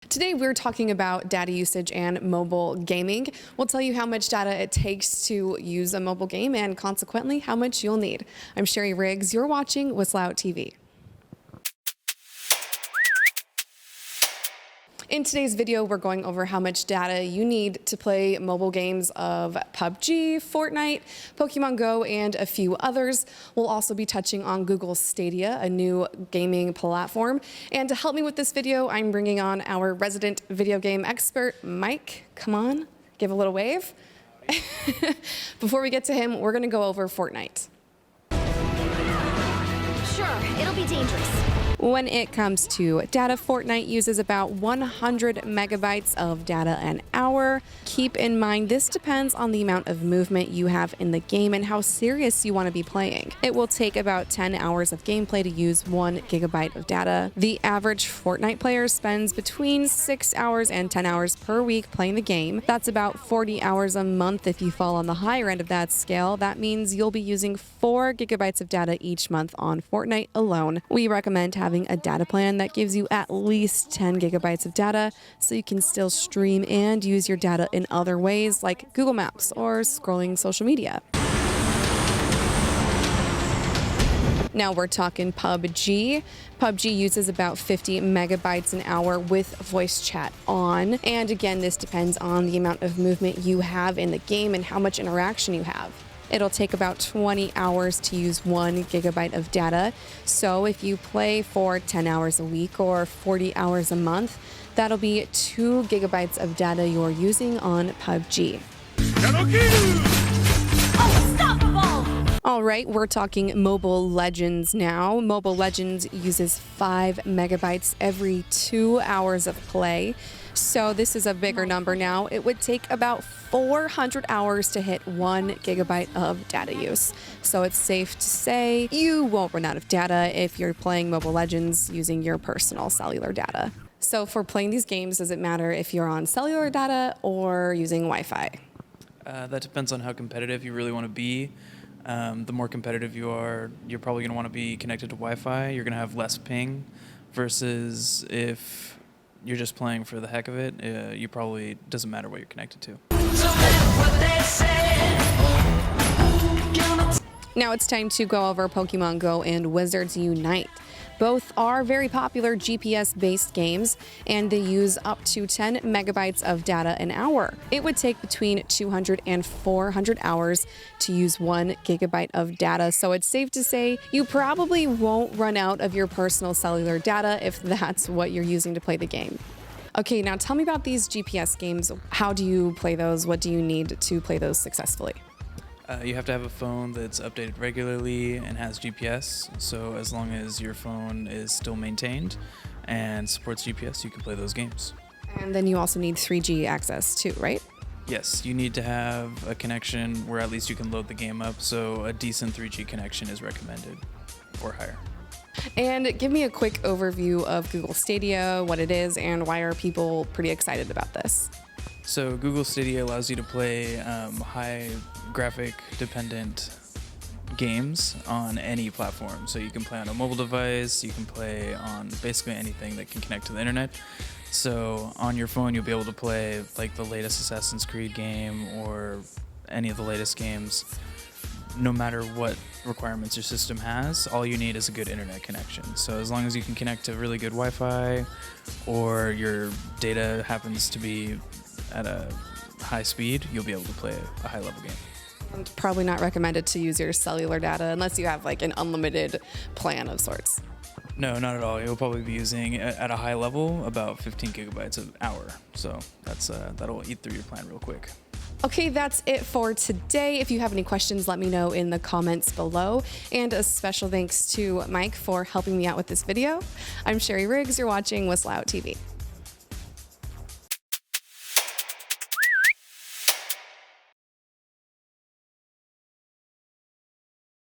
Today we're talking about data usage and mobile gaming. We'll tell you how much data it takes to use a mobile game and consequently how much you'll need. I'm Sherry Riggs, you're watching WhistleOut TV. In today's video, we're going over how much data you need to play mobile games of PUBG, Fortnite, PokemonGo, and a few others. We'll also be touching on Google Stadia, a new gaming platform. And to help me with this video, I'm bringing on our resident video game expert, Mike. Come on, give a little wave. Before we get to him, we're gonna go over Fortnite. Sure, it'll be dangerous. When it comes to data, Fortnite uses about 100 megabytes of data an hour. Keep in mind, this depends on the amount of movement you have in the game and how serious you want to be playing. It will take about 10 hours of gameplay to use 1 gigabyte of data. The average Fortnite player spends between 6 hours and 10 hours per week playing the game. That's about 40 hours a month if you fall on the higher end of that scale. That means you'll be using 4 gigabytes of data each month on Fortnite alone. We recommend having a data plan that gives you at least 10 gigabytes of data so you can still stream and use your data in other ways like Google Maps or scrolling social media. Now we're talking PUBG. PUBG uses about 50 megabytes an hour with voice chat on. And again, this depends on the amount of movement you have in the game and how much interaction you have. It'll take about 20 hours to use 1 gigabyte of data. So if you play for 10 hours a week or 40 hours a month, that'll be 2 gigabytes of data you're using on PUBG. All right, we're talking Mobile Legends now. Mobile Legends uses 5 megabytes every 2 hours of play. So this is a bigger number now. It would take about 400 hours to hit 1 gigabyte of data use. So it's safe to say you won't run out of data if you're playing Mobile Legends using your personal cellular data. So for playing these games, does it matter if you're on cellular data or using Wi-Fi? That depends on how competitive you really want to be. The more competitive you are, you're probably going to want to be connected to Wi-Fi. You're going to have less ping versus if you're just playing for the heck of it, you probably doesn't matter what you're connected to. Now it's time to go over PokemonGo and Wizards Unite. Both are very popular GPS-based games, and they use up to 10 megabytes of data an hour. It would take between 200 and 400 hours to use 1 gigabyte of data, so it's safe to say you probably won't run out of your personal cellular data if that's what you're using to play the game. Okay, now tell me about these GPS games. How do you play those? What do you need to play those successfully? You have to have a phone that's updated regularly and has GPS. So as long as your phone is still maintained and supports GPS, you can play those games. And then you also need 3G access too, right? Yes, you need to have a connection where at least you can load the game up. So a decent 3G connection is recommended or higher. And give me a quick overview of Google Stadia, what it is, and why are people pretty excited about this? So Google Stadia allows you to play high graphic dependent games on any platform. So you can play on a mobile device, you can play on basically anything that can connect to the internet. So on your phone, you'll be able to play like the latest Assassin's Creed game or any of the latest games. No matter what requirements your system has, all you need is a good internet connection. So as long as you can connect to really good Wi-Fi or your data happens to be at a high speed, you'll be able to play a high level game. It's probably not recommended to use your cellular data unless you have like an unlimited plan of sorts. No, not at all. You'll probably be using at a high level about 15 gigabytes an hour. So that'll eat through your plan real quick. Okay, that's it for today. If you have any questions, let me know in the comments below. And a special thanks to Mike for helping me out with this video. I'm Sherry Riggs. You're watching WhistleOut TV.